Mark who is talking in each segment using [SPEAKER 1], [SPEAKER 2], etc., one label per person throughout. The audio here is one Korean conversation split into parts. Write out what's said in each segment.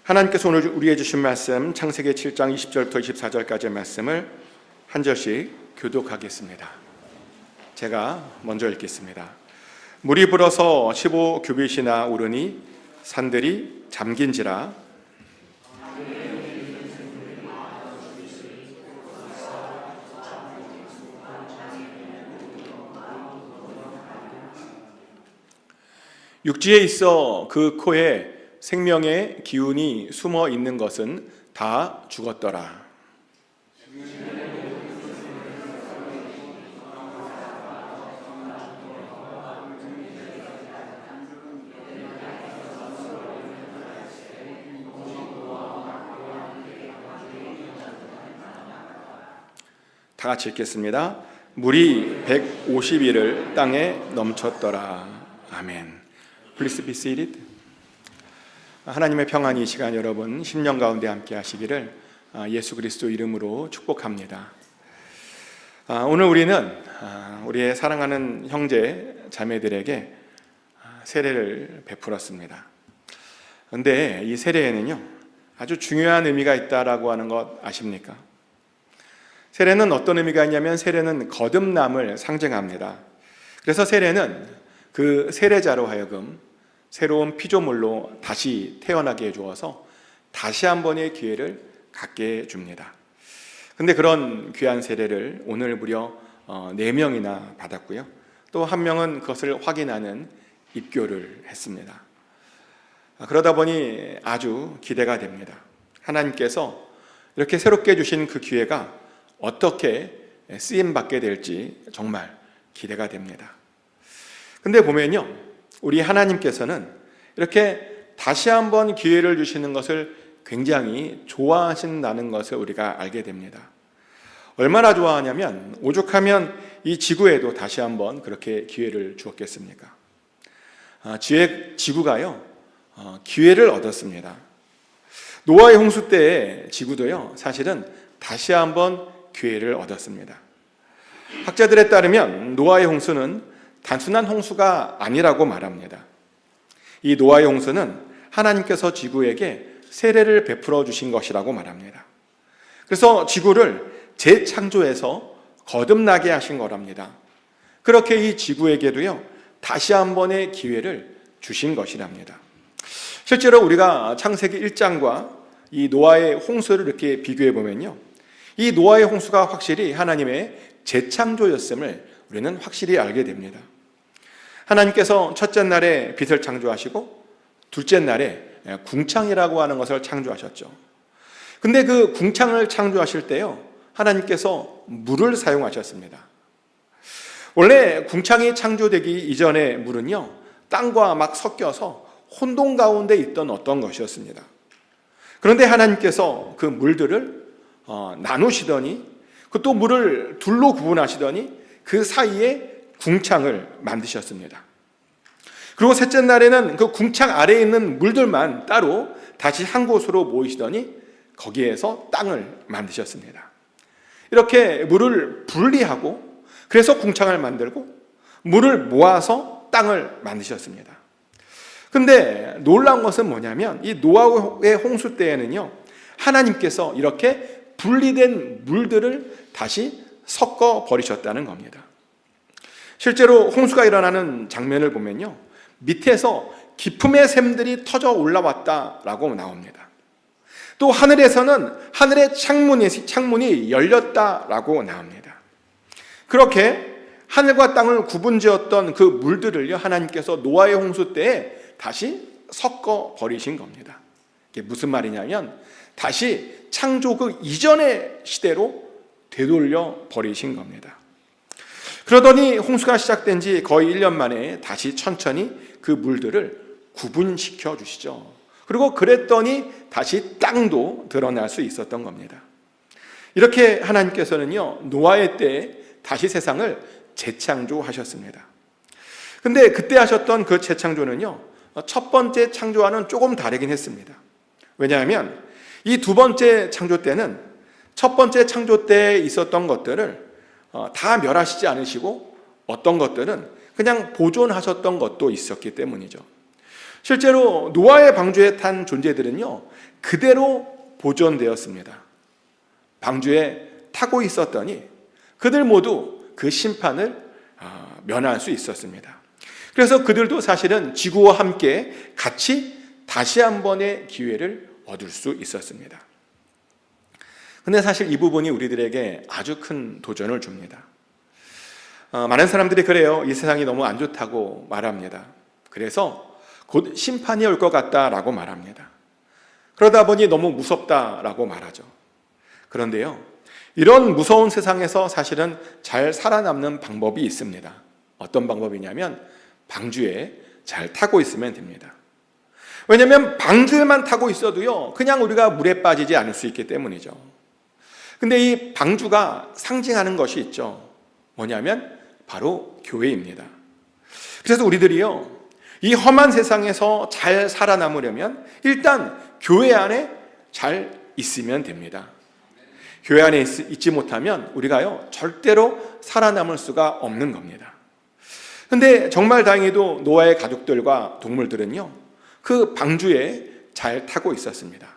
[SPEAKER 1] 하나님께서 오늘 우리에게 주신 말씀 창세기 7장 20절부터 24절까지의 말씀을 한 절씩 교독하겠습니다. 제가 먼저 읽겠습니다. 물이 불어서 15규빗이나 오르니 산들이 잠긴지라. 육지에 있어 그 코에 생명의 기운이 숨어 있는 것은 다 죽었더라. 다 같이 읽겠습니다. 물이 150일을 땅에 넘쳤더라. 아멘. Please be seated. 하나님의 평안이 이 시간 여러분 심령 가운데 함께 하시기를 예수 그리스도 이름으로 축복합니다. 오늘 우리는 우리의 사랑하는 형제 자매들에게 세례를 베풀었습니다. 그런데 이 세례에는요 아주 중요한 의미가 있다라고 하는 것 아십니까? 세례는 어떤 의미가 있냐면 세례는 거듭남을 상징합니다. 그래서 세례는 그 세례자로 하여금 새로운 피조물로 다시 태어나게 해주어서 다시 한 번의 기회를 갖게 해줍니다. 근데 그런 귀한 세례를 오늘 무려 4명이나 받았고요. 또 1명은 그것을 확인하는 입교를 했습니다. 그러다 보니 아주 기대가 됩니다. 하나님께서 이렇게 새롭게 주신 그 기회가 어떻게 쓰임받게 될지 정말 기대가 됩니다. 근데 보면요, 우리 하나님께서는 이렇게 다시 한번 기회를 주시는 것을 굉장히 좋아하신다는 것을 우리가 알게 됩니다. 얼마나 좋아하냐면 오죽하면 이 지구에도 다시 한번 그렇게 기회를 주었겠습니까? 지구가요 기회를 얻었습니다. 노아의 홍수 때의 지구도요 사실은 다시 한번 기회를 얻었습니다. 학자들에 따르면 노아의 홍수는 단순한 홍수가 아니라고 말합니다. 이 노아의 홍수는 하나님께서 지구에게 세례를 베풀어 주신 것이라고 말합니다. 그래서 지구를 재창조해서 거듭나게 하신 거랍니다. 그렇게 이 지구에게도요 다시 한 번의 기회를 주신 것이랍니다. 실제로 우리가 창세기 1장과 이 노아의 홍수를 이렇게 비교해 보면요, 이 노아의 홍수가 확실히 하나님의 재창조였음을 우리는 확실히 알게 됩니다. 하나님께서 첫째 날에 빛을 창조하시고 둘째 날에 궁창이라고 하는 것을 창조하셨죠. 근데 그 궁창을 창조하실 때요 하나님께서 물을 사용하셨습니다. 원래 궁창이 창조되기 이전의 물은요 땅과 막 섞여서 혼돈 가운데 있던 어떤 것이었습니다. 그런데 하나님께서 그 물들을 나누시더니 그 또 물을 둘로 구분하시더니 그 사이에 궁창을 만드셨습니다. 그리고 셋째 날에는 그 궁창 아래에 있는 물들만 따로 다시 한 곳으로 모이시더니 거기에서 땅을 만드셨습니다. 이렇게 물을 분리하고 그래서 궁창을 만들고 물을 모아서 땅을 만드셨습니다. 근데 놀라운 것은 뭐냐면 이 노아의 홍수 때에는요 하나님께서 이렇게 분리된 물들을 다시 섞어 버리셨다는 겁니다. 실제로 홍수가 일어나는 장면을 보면요 밑에서 기품의 샘들이 터져 올라왔다라고 나옵니다. 또 하늘에서는 하늘의 창문이 열렸다라고 나옵니다. 그렇게 하늘과 땅을 구분지었던 그 물들을요 하나님께서 노아의 홍수 때에 다시 섞어 버리신 겁니다. 이게 무슨 말이냐면 다시 창조 그 이전의 시대로 되돌려 버리신 겁니다. 그러더니 홍수가 시작된 지 거의 1년 만에 다시 천천히 그 물들을 구분시켜 주시죠. 그리고 그랬더니 다시 땅도 드러날 수 있었던 겁니다. 이렇게 하나님께서는요 노아의 때에 다시 세상을 재창조하셨습니다. 근데 그때 하셨던 그 재창조는요 첫 번째 창조와는 조금 다르긴 했습니다. 왜냐하면 이 두 번째 창조 때는 첫 번째 창조 때 있었던 것들을 다 멸하시지 않으시고 어떤 것들은 그냥 보존하셨던 것도 있었기 때문이죠. 실제로 노아의 방주에 탄 존재들은요 그대로 보존되었습니다. 방주에 타고 있었더니 그들 모두 그 심판을 면할 수 있었습니다. 그래서 그들도 사실은 지구와 함께 같이 다시 한 번의 기회를 얻을 수 있었습니다. 근데 사실 이 부분이 우리들에게 아주 큰 도전을 줍니다. 많은 사람들이 그래요. 이 세상이 너무 안 좋다고 말합니다. 그래서 곧 심판이 올 것 같다라고 말합니다. 그러다 보니 너무 무섭다라고 말하죠. 그런데요, 이런 무서운 세상에서 사실은 잘 살아남는 방법이 있습니다. 어떤 방법이냐면 방주에 잘 타고 있으면 됩니다. 왜냐하면 방주에만 타고 있어도요, 그냥 우리가 물에 빠지지 않을 수 있기 때문이죠. 근데 이 방주가 상징하는 것이 있죠. 뭐냐면 바로 교회입니다. 그래서 우리들이요, 이 험한 세상에서 잘 살아남으려면 일단 교회 안에 잘 있으면 됩니다. 교회 안에 있지 못하면 우리가요, 절대로 살아남을 수가 없는 겁니다. 근데 정말 다행히도 노아의 가족들과 동물들은요, 그 방주에 잘 타고 있었습니다.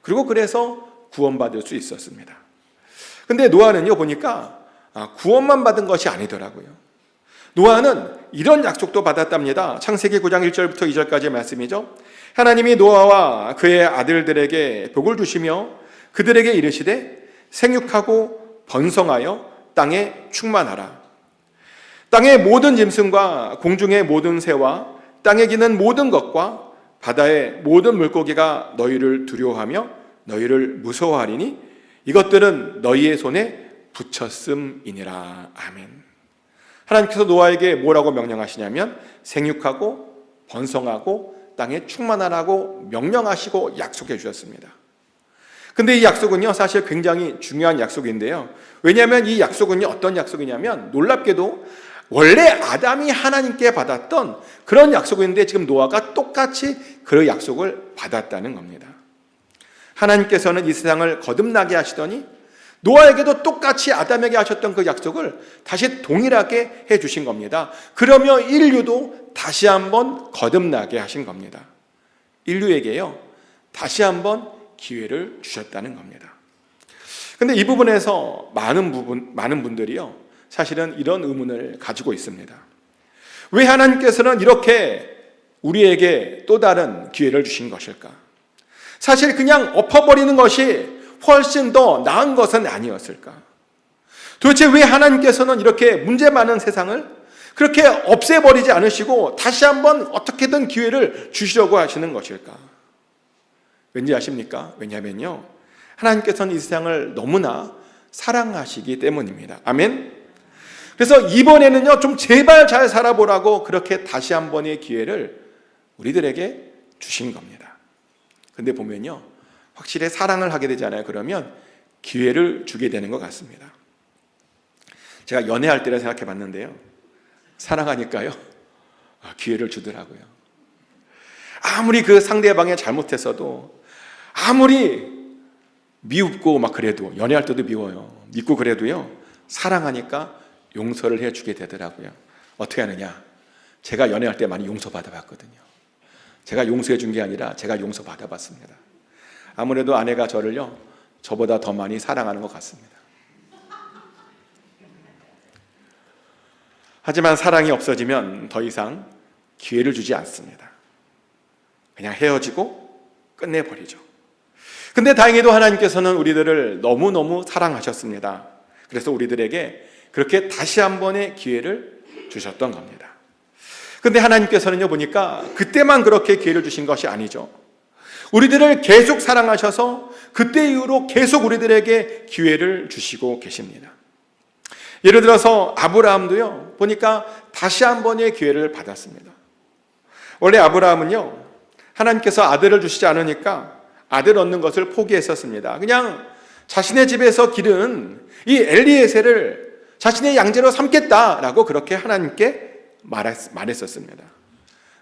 [SPEAKER 1] 그리고 그래서 구원받을 수 있었습니다. 근데 노아는요, 보니까 구원만 받은 것이 아니더라고요. 노아는 이런 약속도 받았답니다. 창세기 9장 1절부터 2절까지의 말씀이죠. 하나님이 노아와 그의 아들들에게 복을 주시며 그들에게 이르시되 생육하고 번성하여 땅에 충만하라. 땅의 모든 짐승과 공중의 모든 새와 땅에 기는 모든 것과 바다의 모든 물고기가 너희를 두려워하며 너희를 무서워하리니 이것들은 너희의 손에 붙였음이니라. 아멘. 하나님께서 노아에게 뭐라고 명령하시냐면 생육하고 번성하고 땅에 충만하라고 명령하시고 약속해 주셨습니다. 근데 이 약속은요, 사실 굉장히 중요한 약속인데요. 왜냐하면 이 약속은요, 어떤 약속이냐면 놀랍게도 원래 아담이 하나님께 받았던 그런 약속인데 지금 노아가 똑같이 그 약속을 받았다는 겁니다. 하나님께서는 이 세상을 거듭나게 하시더니 노아에게도 똑같이 아담에게 하셨던 그 약속을 다시 동일하게 해주신 겁니다. 그러며 인류도 다시 한번 거듭나게 하신 겁니다. 인류에게요, 다시 한번 기회를 주셨다는 겁니다. 근데 이 부분에서 많은 분들이요, 사실은 이런 의문을 가지고 있습니다. 왜 하나님께서는 이렇게 우리에게 또 다른 기회를 주신 것일까? 사실 그냥 엎어버리는 것이 훨씬 더 나은 것은 아니었을까? 도대체 왜 하나님께서는 이렇게 문제 많은 세상을 그렇게 없애버리지 않으시고 다시 한번 어떻게든 기회를 주시려고 하시는 것일까? 왠지 아십니까? 왜냐하면요, 하나님께서는 이 세상을 너무나 사랑하시기 때문입니다. 아멘? 그래서 이번에는요, 좀 제발 잘 살아보라고 그렇게 다시 한 번의 기회를 우리들에게 주신 겁니다. 근데 보면요, 확실히 사랑을 하게 되잖아요. 그러면 기회를 주게 되는 것 같습니다. 제가 연애할 때를 생각해 봤는데요, 사랑하니까요, 기회를 주더라고요. 아무리 그 상대방이 잘못했어도, 아무리 미웁고 막 그래도, 연애할 때도 미워요. 믿고 그래도요, 사랑하니까 용서를 해주게 되더라고요. 어떻게 하느냐? 제가 연애할 때 많이 용서받아봤거든요. 제가 용서해 준 게 아니라 제가 용서받아봤습니다. 아무래도 아내가 저를요, 저보다 더 많이 사랑하는 것 같습니다. 하지만 사랑이 없어지면 더 이상 기회를 주지 않습니다. 그냥 헤어지고 끝내버리죠. 근데 다행히도 하나님께서는 우리들을 너무너무 사랑하셨습니다. 그래서 우리들에게 그렇게 다시 한 번의 기회를 주셨던 겁니다. 근데 하나님께서는요, 보니까 그때만 그렇게 기회를 주신 것이 아니죠. 우리들을 계속 사랑하셔서 그때 이후로 계속 우리들에게 기회를 주시고 계십니다. 예를 들어서 아브라함도요, 보니까 다시 한 번의 기회를 받았습니다. 원래 아브라함은요, 하나님께서 아들을 주시지 않으니까 아들 얻는 것을 포기했었습니다. 그냥 자신의 집에서 기른 이 엘리에셀을 자신의 양제로 삼겠다라고 그렇게 하나님께 말했었습니다.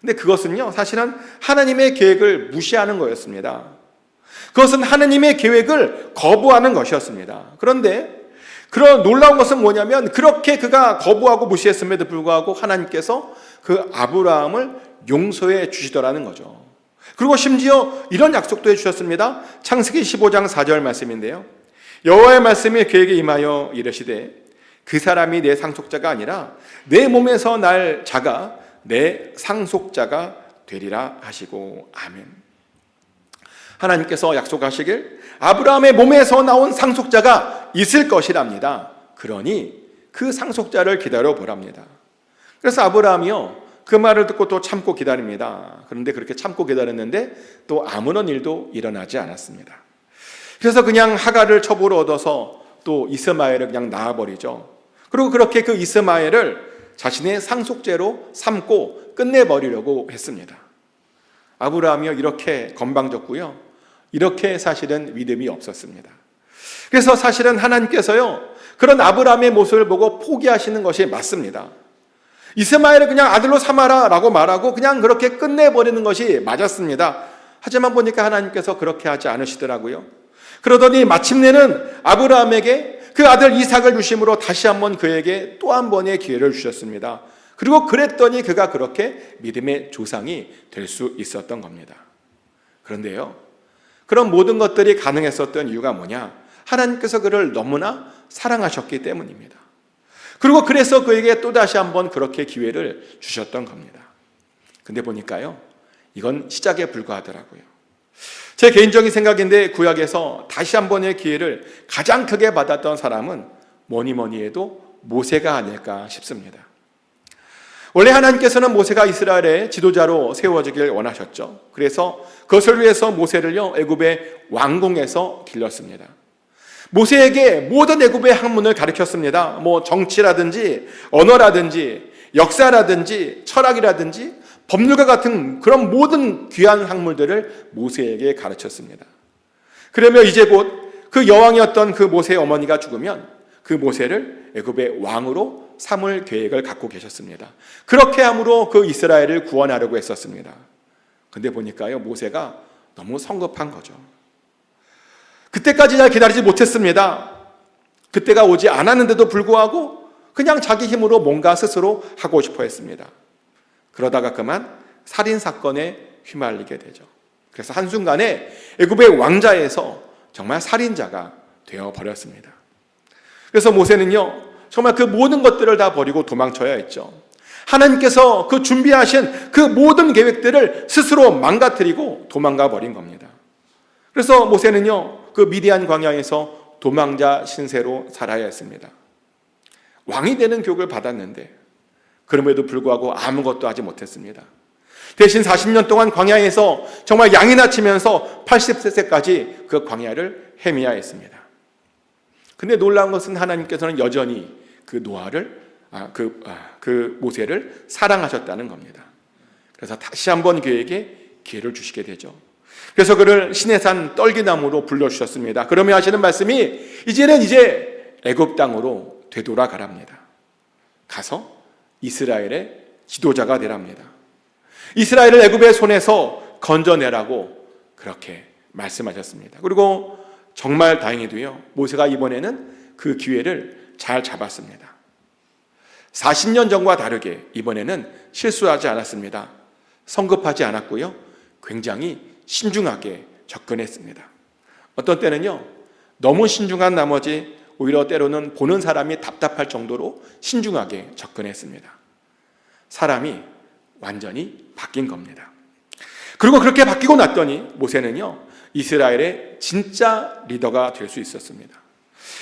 [SPEAKER 1] 근데 그것은요, 사실은 하나님의 계획을 무시하는 거였습니다. 그것은 하나님의 계획을 거부하는 것이었습니다. 그런데 그런 놀라운 것은 뭐냐면, 그렇게 그가 거부하고 무시했음에도 불구하고 하나님께서 그 아브라함을 용서해 주시더라는 거죠. 그리고 심지어 이런 약속도 해주셨습니다. 창세기 15장 4절 말씀인데요. 여호와의 말씀이 그에게 임하여 이르시되 그 사람이 내 상속자가 아니라 내 몸에서 날 자가 내 상속자가 되리라 하시고 아멘. 하나님께서 약속하시길 아브라함의 몸에서 나온 상속자가 있을 것이랍니다. 그러니 그 상속자를 기다려 보랍니다. 그래서 아브라함이요 그 말을 듣고 또 참고 기다립니다. 그런데 그렇게 참고 기다렸는데 또 아무런 일도 일어나지 않았습니다. 그래서 그냥 하갈을 첩으로 얻어서 또 이스마엘을 그냥 낳아버리죠. 그리고 그렇게 그 이스마엘을 자신의 상속죄로 삼고 끝내버리려고 했습니다. 아브라함이요 이렇게 건방졌고요, 이렇게 사실은 믿음이 없었습니다. 그래서 사실은 하나님께서요 그런 아브라함의 모습을 보고 포기하시는 것이 맞습니다. 이스마엘을 그냥 아들로 삼아라 라고 말하고 그냥 그렇게 끝내버리는 것이 맞았습니다. 하지만 보니까 하나님께서 그렇게 하지 않으시더라고요. 그러더니 마침내는 아브라함에게 그 아들 이삭을 주심으로 다시 한번 그에게 또 한 번의 기회를 주셨습니다. 그리고 그랬더니 그가 그렇게 믿음의 조상이 될 수 있었던 겁니다. 그런데요, 그런 모든 것들이 가능했었던 이유가 뭐냐? 하나님께서 그를 너무나 사랑하셨기 때문입니다. 그리고 그래서 그에게 또다시 한번 그렇게 기회를 주셨던 겁니다. 근데 보니까요, 이건 시작에 불과하더라고요. 제 개인적인 생각인데 구약에서 다시 한 번의 기회를 가장 크게 받았던 사람은 뭐니 해도 모세가 아닐까 싶습니다. 원래 하나님께서는 모세가 이스라엘의 지도자로 세워지길 원하셨죠. 그래서 그것을 위해서 모세를요 애굽의 왕궁에서 길렀습니다. 모세에게 모든 애굽의 학문을 가르쳤습니다. 뭐 정치라든지 언어라든지 역사라든지 철학이라든지 법률과 같은 그런 모든 귀한 학문들을 모세에게 가르쳤습니다. 그러면 이제 곧 그 여왕이었던 그 모세의 어머니가 죽으면 그 모세를 애굽의 왕으로 삼을 계획을 갖고 계셨습니다. 그렇게 함으로 그 이스라엘을 구원하려고 했었습니다. 근데 보니까요 모세가 너무 성급한 거죠. 그때까지 잘 기다리지 못했습니다. 그때가 오지 않았는데도 불구하고 그냥 자기 힘으로 뭔가 스스로 하고 싶어 했습니다. 그러다가 그만 살인사건에 휘말리게 되죠. 그래서 한순간에 애굽의 왕자에서 정말 살인자가 되어버렸습니다. 그래서 모세는요 정말 그 모든 것들을 다 버리고 도망쳐야 했죠. 하나님께서 그 준비하신 그 모든 계획들을 스스로 망가뜨리고 도망가 버린 겁니다. 그래서 모세는요 그 미디안 광야에서 도망자 신세로 살아야 했습니다. 왕이 되는 교육을 받았는데 그럼에도 불구하고 아무것도 하지 못했습니다. 대신 40년 동안 광야에서 정말 양이나 치면서 80세까지 그 광야를 헤매야 했습니다. 근데 놀라운 것은 하나님께서는 여전히 그 모세를 사랑하셨다는 겁니다. 그래서 다시 한번 그에게 기회를 주시게 되죠. 그래서 그를 시내산 떨기나무로 불러주셨습니다. 그러며 하시는 말씀이 이제는 애굽 땅으로 되돌아가랍니다. 가서 이스라엘의 지도자가 되랍니다. 이스라엘을 애굽의 손에서 건져내라고 그렇게 말씀하셨습니다. 그리고 정말 다행히도요 모세가 이번에는 그 기회를 잘 잡았습니다. 40년 전과 다르게 이번에는 실수하지 않았습니다. 성급하지 않았고요 굉장히 신중하게 접근했습니다. 어떤 때는요 너무 신중한 나머지 오히려 때로는 보는 사람이 답답할 정도로 신중하게 접근했습니다. 사람이 완전히 바뀐 겁니다. 그리고 그렇게 바뀌고 났더니 모세는요 이스라엘의 진짜 리더가 될 수 있었습니다.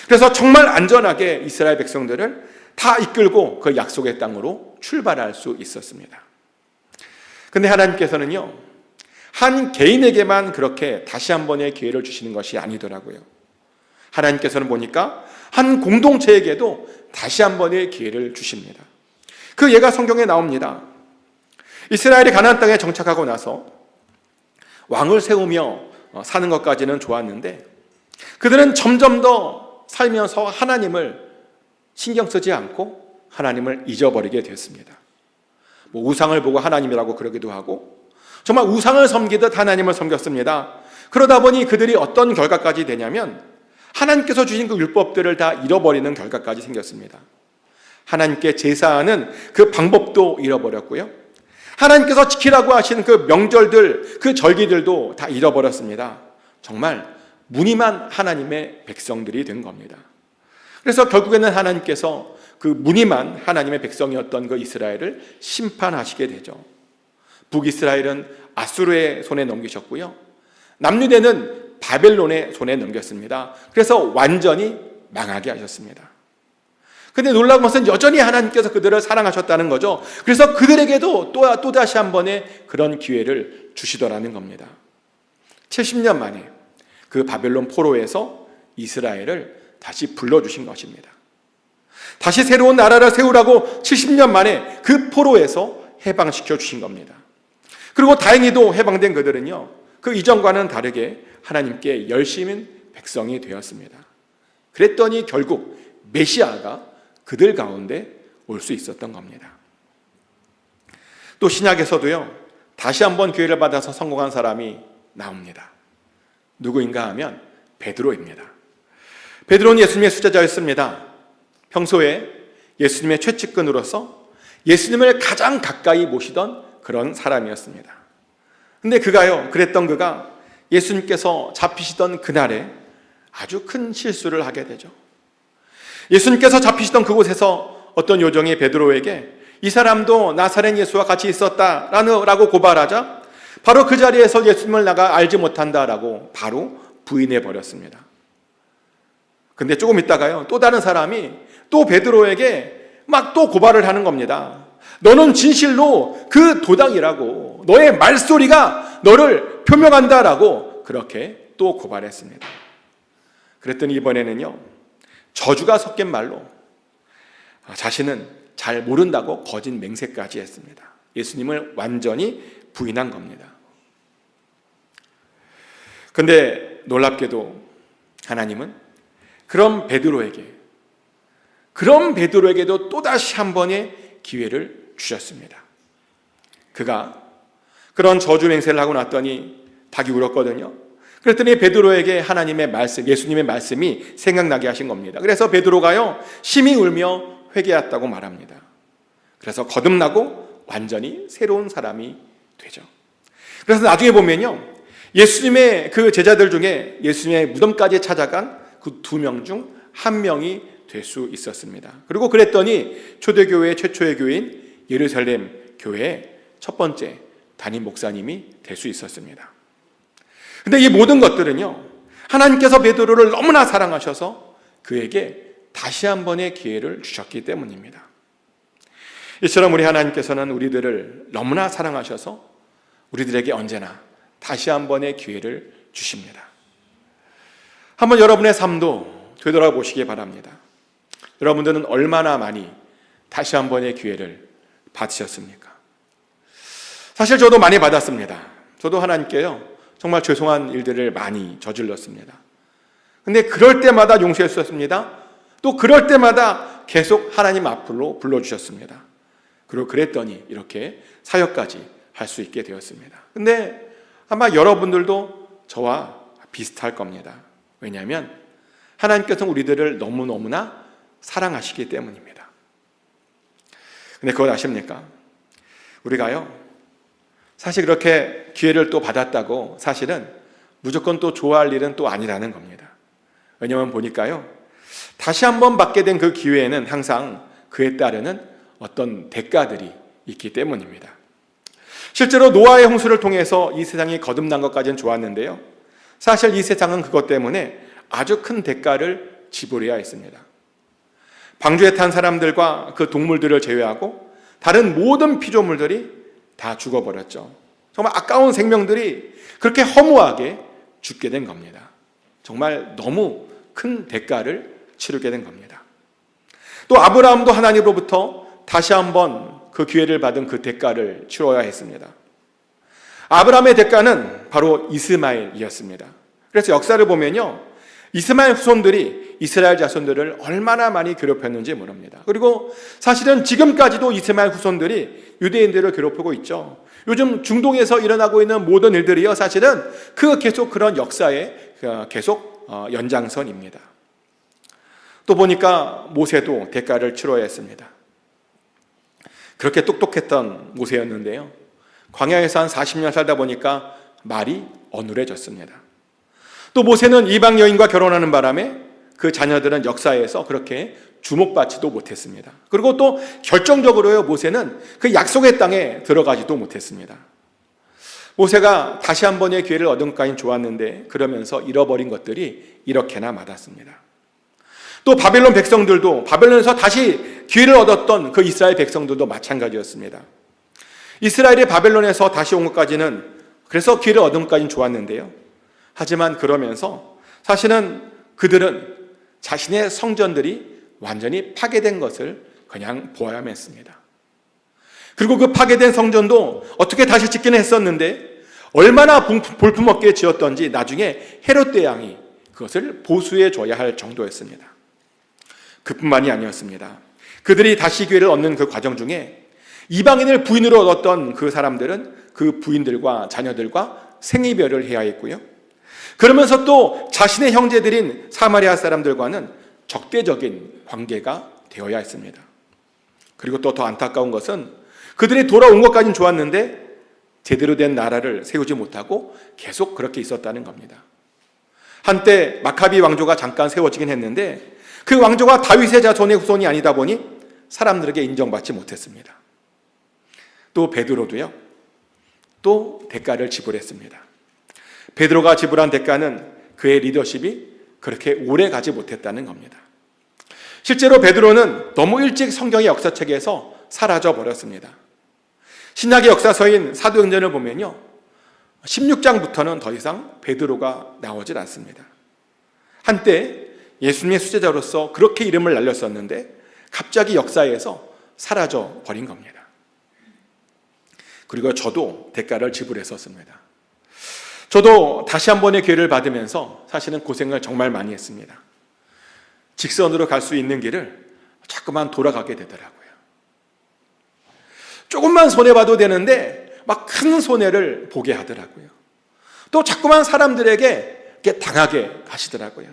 [SPEAKER 1] 그래서 정말 안전하게 이스라엘 백성들을 다 이끌고 그 약속의 땅으로 출발할 수 있었습니다. 근데 하나님께서는요 한 개인에게만 그렇게 다시 한 번의 기회를 주시는 것이 아니더라고요. 하나님께서는 보니까 한 공동체에게도 다시 한 번의 기회를 주십니다. 그 예가 성경에 나옵니다. 이스라엘이 가나안 땅에 정착하고 나서 왕을 세우며 사는 것까지는 좋았는데 그들은 점점 더 살면서 하나님을 신경 쓰지 않고 하나님을 잊어버리게 됐습니다. 뭐 우상을 보고 하나님이라고 그러기도 하고 정말 우상을 섬기듯 하나님을 섬겼습니다. 그러다 보니 그들이 어떤 결과까지 되냐면 하나님께서 주신 그 율법들을 다 잃어버리는 결과까지 생겼습니다. 하나님께 제사하는 그 방법도 잃어버렸고요 하나님께서 지키라고 하신 그 명절들, 그 절기들도 다 잃어버렸습니다. 정말 무늬만 하나님의 백성들이 된 겁니다. 그래서 결국에는 하나님께서 그 무늬만 하나님의 백성이었던 그 이스라엘을 심판하시게 되죠. 북이스라엘은 아수르의 손에 넘기셨고요, 남유대는 바벨론의 손에 넘겼습니다. 그래서 완전히 망하게 하셨습니다. 근데 놀라운 것은 여전히 하나님께서 그들을 사랑하셨다는 거죠. 그래서 그들에게도 또다시 한 번의 그런 기회를 주시더라는 겁니다. 70년 만에 그 바벨론 포로에서 이스라엘을 다시 불러주신 것입니다. 다시 새로운 나라를 세우라고 70년 만에 그 포로에서 해방시켜 주신 겁니다. 그리고 다행히도 해방된 그들은요, 그 이전과는 다르게 하나님께 열심인 백성이 되었습니다. 그랬더니 결국 메시아가 그들 가운데 올 수 있었던 겁니다. 또 신약에서도요, 다시 한번 기회를 받아서 성공한 사람이 나옵니다. 누구인가 하면 베드로입니다. 베드로는 예수님의 수제자였습니다. 평소에 예수님의 최측근으로서 예수님을 가장 가까이 모시던 그런 사람이었습니다. 근데 그랬던 그가 예수님께서 잡히시던 그날에 아주 큰 실수를 하게 되죠. 예수님께서 잡히시던 그곳에서 어떤 요정이 베드로에게 이 사람도 나사렛 예수와 같이 있었다라고 고발하자 바로 그 자리에서 예수님을 내가 알지 못한다라고 바로 부인해 버렸습니다. 근데 조금 있다가요, 또 다른 사람이 또 베드로에게 막 또 고발을 하는 겁니다. 너는 진실로 그 도당이라고, 너의 말소리가 너를 표명한다라고 그렇게 또 고발했습니다. 그랬더니 이번에는요, 저주가 섞인 말로 자신은 잘 모른다고 거짓 맹세까지 했습니다. 예수님을 완전히 부인한 겁니다. 근데 놀랍게도 하나님은 그런 베드로에게도 또다시 한 번의 기회를 주셨습니다. 그가 그런 저주 맹세를 하고 났더니 닭이 울었거든요. 그랬더니 베드로에게 하나님의 말씀, 예수님의 말씀이 생각나게 하신 겁니다. 그래서 베드로가요, 심히 울며 회개했다고 말합니다. 그래서 거듭나고 완전히 새로운 사람이 되죠. 그래서 나중에 보면요, 예수님의 그 제자들 중에 예수님의 무덤까지 찾아간 그 2명 중 1명이 될 수 있었습니다. 그리고 그랬더니 초대교회 최초의 교회인 예루살렘 교회의 첫 번째 담임 목사님이 될 수 있었습니다. 근데 이 모든 것들은요, 하나님께서 베드로를 너무나 사랑하셔서 그에게 다시 한 번의 기회를 주셨기 때문입니다. 이처럼 우리 하나님께서는 우리들을 너무나 사랑하셔서 우리들에게 언제나 다시 한 번의 기회를 주십니다. 한번 여러분의 삶도 되돌아보시기 바랍니다. 여러분들은 얼마나 많이 다시 한 번의 기회를 받으셨습니까? 사실 저도 많이 받았습니다. 저도 하나님께요, 정말 죄송한 일들을 많이 저질렀습니다. 근데 그럴 때마다 용서해 주셨습니다. 또 그럴 때마다 계속 하나님 앞으로 불러주셨습니다. 그리고 그랬더니 이렇게 사역까지 할 수 있게 되었습니다. 근데 아마 여러분들도 저와 비슷할 겁니다. 왜냐하면 하나님께서는 우리들을 너무너무나 사랑하시기 때문입니다. 근데 그걸 아십니까? 우리가요, 사실 그렇게 기회를 또 받았다고 사실은 무조건 또 좋아할 일은 또 아니라는 겁니다. 왜냐하면 보니까요, 다시 한번 받게 된 그 기회에는 항상 그에 따르는 어떤 대가들이 있기 때문입니다. 실제로 노아의 홍수를 통해서 이 세상이 거듭난 것까지는 좋았는데요, 사실 이 세상은 그것 때문에 아주 큰 대가를 지불해야 했습니다. 방주에 탄 사람들과 그 동물들을 제외하고 다른 모든 피조물들이 다 죽어버렸죠. 정말 아까운 생명들이 그렇게 허무하게 죽게 된 겁니다. 정말 너무 큰 대가를 치르게 된 겁니다. 또 아브라함도 하나님으로부터 다시 한번 그 기회를 받은 그 대가를 치러야 했습니다. 아브라함의 대가는 바로 이스마엘이었습니다. 그래서 역사를 보면요, 이스마엘 후손들이 이스라엘 자손들을 얼마나 많이 괴롭혔는지 모릅니다. 그리고 사실은 지금까지도 이스마엘 후손들이 유대인들을 괴롭히고 있죠. 요즘 중동에서 일어나고 있는 모든 일들이요, 사실은 계속 그런 역사의 계속 연장선입니다. 또 보니까 모세도 대가를 치러야 했습니다. 그렇게 똑똑했던 모세였는데요, 광야에서 한 40년 살다 보니까 말이 어눌해졌습니다. 또 모세는 이방 여인과 결혼하는 바람에 그 자녀들은 역사에서 그렇게 주목받지도 못했습니다. 그리고 또 결정적으로요, 모세는 그 약속의 땅에 들어가지도 못했습니다. 모세가 다시 한 번의 기회를 얻은 것까지는 좋았는데 그러면서 잃어버린 것들이 이렇게나 많았습니다. 또 바벨론 백성들도, 바벨론에서 다시 기회를 얻었던 그 이스라엘 백성들도 마찬가지였습니다. 이스라엘이 바벨론에서 다시 온 것까지는, 그래서 기회를 얻은 것까지는 좋았는데요, 하지만 그러면서 사실은 그들은 자신의 성전들이 완전히 파괴된 것을 그냥 보아야만 했습니다. 그리고 그 파괴된 성전도 어떻게 다시 짓기는 했었는데 얼마나 볼품없게 지었던지 나중에 헤롯 대왕이 그것을 보수해 줘야 할 정도였습니다. 그뿐만이 아니었습니다. 그들이 다시 기회를 얻는 그 과정 중에 이방인을 부인으로 얻었던 그 사람들은 그 부인들과 자녀들과 생이별을 해야 했고요, 그러면서 또 자신의 형제들인 사마리아 사람들과는 적대적인 관계가 되어야 했습니다. 그리고 또 더 안타까운 것은 그들이 돌아온 것까지는 좋았는데 제대로 된 나라를 세우지 못하고 계속 그렇게 있었다는 겁니다. 한때 마카비 왕조가 잠깐 세워지긴 했는데 그 왕조가 다윗의 자손의 후손이 아니다 보니 사람들에게 인정받지 못했습니다. 또 베드로도요, 또 대가를 지불했습니다. 베드로가 지불한 대가는 그의 리더십이 그렇게 오래 가지 못했다는 겁니다. 실제로 베드로는 너무 일찍 성경의 역사책에서 사라져 버렸습니다. 신약의 역사서인 사도행전을 보면요, 16장부터는 더 이상 베드로가 나오질 않습니다. 한때 예수님의 수제자로서 그렇게 이름을 날렸었는데 갑자기 역사에서 사라져 버린 겁니다. 그리고 저도 대가를 지불했었습니다. 저도 다시 한 번의 기회를 받으면서 사실은 고생을 정말 많이 했습니다. 직선으로 갈 수 있는 길을 자꾸만 돌아가게 되더라고요. 조금만 손해봐도 되는데 막 큰 손해를 보게 하더라고요. 또 자꾸만 사람들에게 당하게 하시더라고요.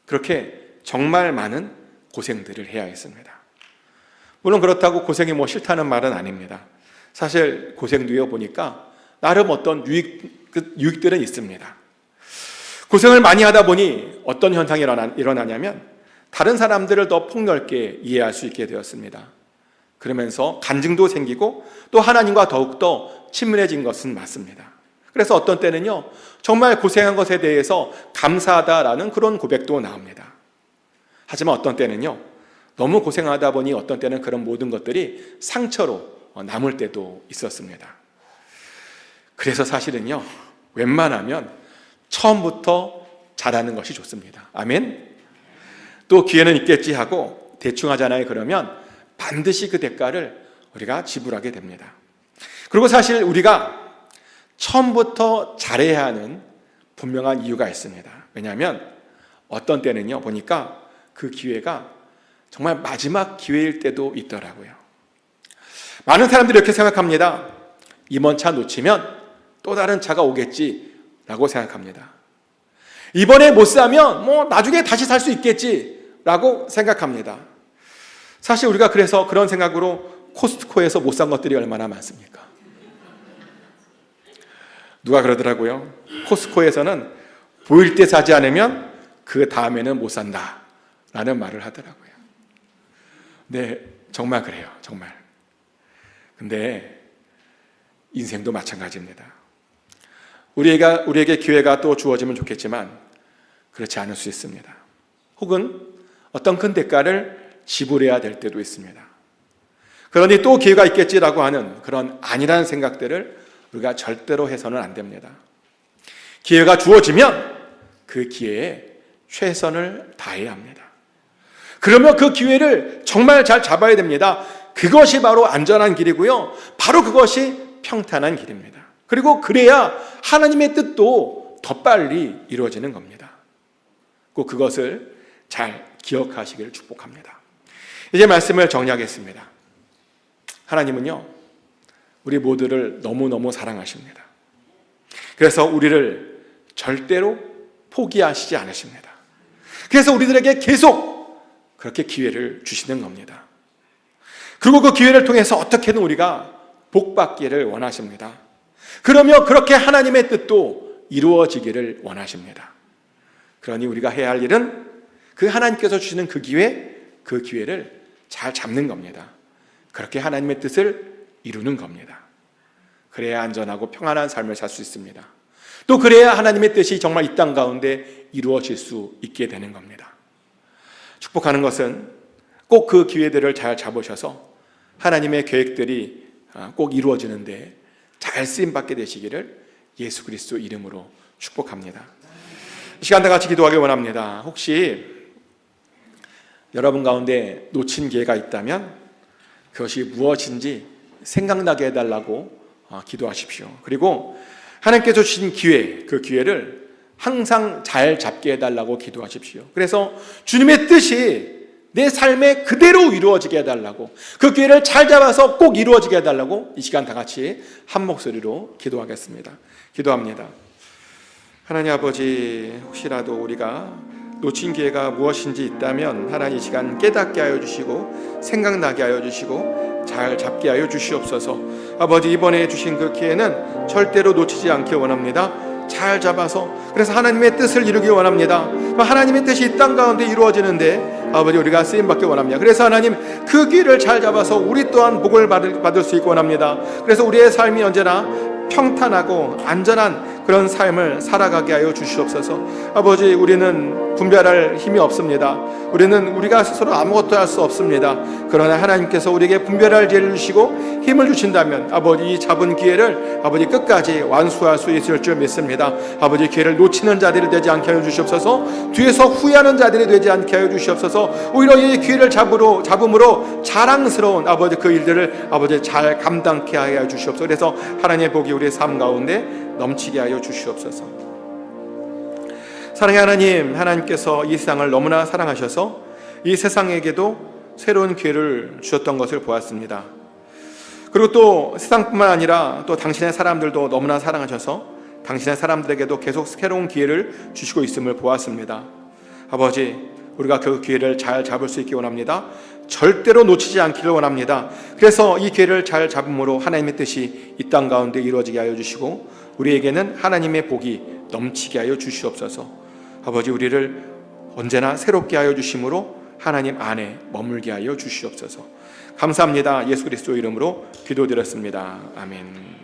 [SPEAKER 1] 그렇게 정말 많은 고생들을 해야 했습니다. 물론 그렇다고 고생이 싫다는 말은 아닙니다. 사실 고생도요, 보니까 나름 어떤 유익들은 있습니다. 고생을 많이 하다 보니 어떤 현상이 일어나냐면 다른 사람들을 더 폭넓게 이해할 수 있게 되었습니다. 그러면서 간증도 생기고 또 하나님과 더욱더 친밀해진 것은 맞습니다. 그래서 어떤 때는요, 정말 고생한 것에 대해서 감사하다라는 그런 고백도 나옵니다. 하지만 어떤 때는요, 너무 고생하다 보니 어떤 때는 그런 모든 것들이 상처로 남을 때도 있었습니다. 그래서 사실은요, 웬만하면 처음부터 잘하는 것이 좋습니다. 아멘? 또 기회는 있겠지 하고 대충 하잖아요. 그러면 반드시 그 대가를 우리가 지불하게 됩니다. 그리고 사실 우리가 처음부터 잘해야 하는 분명한 이유가 있습니다. 왜냐하면 어떤 때는요, 보니까 그 기회가 정말 마지막 기회일 때도 있더라고요. 많은 사람들이 이렇게 생각합니다. 이번 차 놓치면 또 다른 차가 오겠지라고 생각합니다. 이번에 못 사면 나중에 다시 살 수 있겠지라고 생각합니다. 사실 우리가 그래서 그런 생각으로 코스트코에서 못 산 것들이 얼마나 많습니까? 누가 그러더라고요. 코스트코에서는 보일 때 사지 않으면 그 다음에는 못 산다라는 말을 하더라고요. 네, 정말 그래요. 정말. 근데 인생도 마찬가지입니다. 우리에게 기회가 또 주어지면 좋겠지만 그렇지 않을 수 있습니다. 혹은 어떤 큰 대가를 지불해야 될 때도 있습니다. 그러니 또 기회가 있겠지라고 하는 그런 아니라는 생각들을 우리가 절대로 해서는 안 됩니다. 기회가 주어지면 그 기회에 최선을 다해야 합니다. 그러면 그 기회를 정말 잘 잡아야 됩니다. 그것이 바로 안전한 길이고요, 바로 그것이 평탄한 길입니다. 그리고 그래야 하나님의 뜻도 더 빨리 이루어지는 겁니다. 꼭 그것을 잘 기억하시기를 축복합니다. 이제 말씀을 정리하겠습니다. 하나님은요, 우리 모두를 너무너무 사랑하십니다. 그래서 우리를 절대로 포기하시지 않으십니다. 그래서 우리들에게 계속 그렇게 기회를 주시는 겁니다. 그리고 그 기회를 통해서 어떻게든 우리가 복받기를 원하십니다. 그러며 그렇게 하나님의 뜻도 이루어지기를 원하십니다. 그러니 우리가 해야 할 일은 그 하나님께서 주시는 그 기회를 잘 잡는 겁니다. 그렇게 하나님의 뜻을 이루는 겁니다. 그래야 안전하고 평안한 삶을 살 수 있습니다. 또 그래야 하나님의 뜻이 정말 이 땅 가운데 이루어질 수 있게 되는 겁니다. 축복하는 것은 꼭 그 기회들을 잘 잡으셔서 하나님의 계획들이 꼭 이루어지는데 잘 쓰임받게 되시기를 예수 그리스도 이름으로 축복합니다. 이 시간 다 같이 기도하기 원합니다. 혹시 여러분 가운데 놓친 기회가 있다면 그것이 무엇인지 생각나게 해달라고 기도하십시오. 그리고 하나님께서 주신 기회, 그 기회를 항상 잘 잡게 해달라고 기도하십시오. 그래서 주님의 뜻이 내 삶에 그대로 이루어지게 해달라고, 그 기회를 잘 잡아서 꼭 이루어지게 해달라고 이 시간 다 같이 한 목소리로 기도하겠습니다. 기도합니다. 하나님 아버지, 혹시라도 우리가 놓친 기회가 무엇인지 있다면 하나님 이 시간 깨닫게 하여 주시고 생각나게 하여 주시고 잘 잡게 하여 주시옵소서. 아버지, 이번에 주신 그 기회는 절대로 놓치지 않기 원합니다. 잘 잡아서, 그래서 하나님의 뜻을 이루기 원합니다. 하나님의 뜻이 이 땅 가운데 이루어지는데 아버지, 우리가 쓰임받기 원합니다. 그래서 하나님, 그 길을 잘 잡아서 우리 또한 복을 받을 수 있고 원합니다. 그래서 우리의 삶이 언제나 평탄하고 안전한 그런 삶을 살아가게 하여 주시옵소서. 아버지, 우리는 분별할 힘이 없습니다. 우리가 스스로 아무것도 할 수 없습니다. 그러나 하나님께서 우리에게 분별할 지혜를 주시고 힘을 주신다면 아버지, 이 잡은 기회를 아버지 끝까지 완수할 수 있을 줄 믿습니다. 아버지, 기회를 놓치는 자들이 되지 않게 하여 주시옵소서. 뒤에서 후회하는 자들이 되지 않게 하여 주시옵소서. 오히려 이 기회를 잡음으로 자랑스러운 아버지 그 일들을 아버지 잘 감당케 하여 주시옵소서. 그래서 하나님의 복이 우리의 삶 가운데 넘치게 하여 주시옵소서. 사랑의 하나님, 하나님께서 이 세상을 너무나 사랑하셔서 이 세상에게도 새로운 기회를 주셨던 것을 보았습니다. 그리고 또 세상뿐만 아니라 또 당신의 사람들도 너무나 사랑하셔서 당신의 사람들에게도 계속 새로운 기회를 주시고 있음을 보았습니다. 아버지, 우리가 그 기회를 잘 잡을 수 있기 원합니다. 절대로 놓치지 않기를 원합니다. 그래서 이 기회를 잘 잡음으로 하나님의 뜻이 이 땅 가운데 이루어지게 하여 주시고 우리에게는 하나님의 복이 넘치게 하여 주시옵소서. 아버지, 우리를 언제나 새롭게 하여 주심으로 하나님 안에 머물게 하여 주시옵소서. 감사합니다. 예수 그리스도 이름으로 기도드렸습니다. 아멘.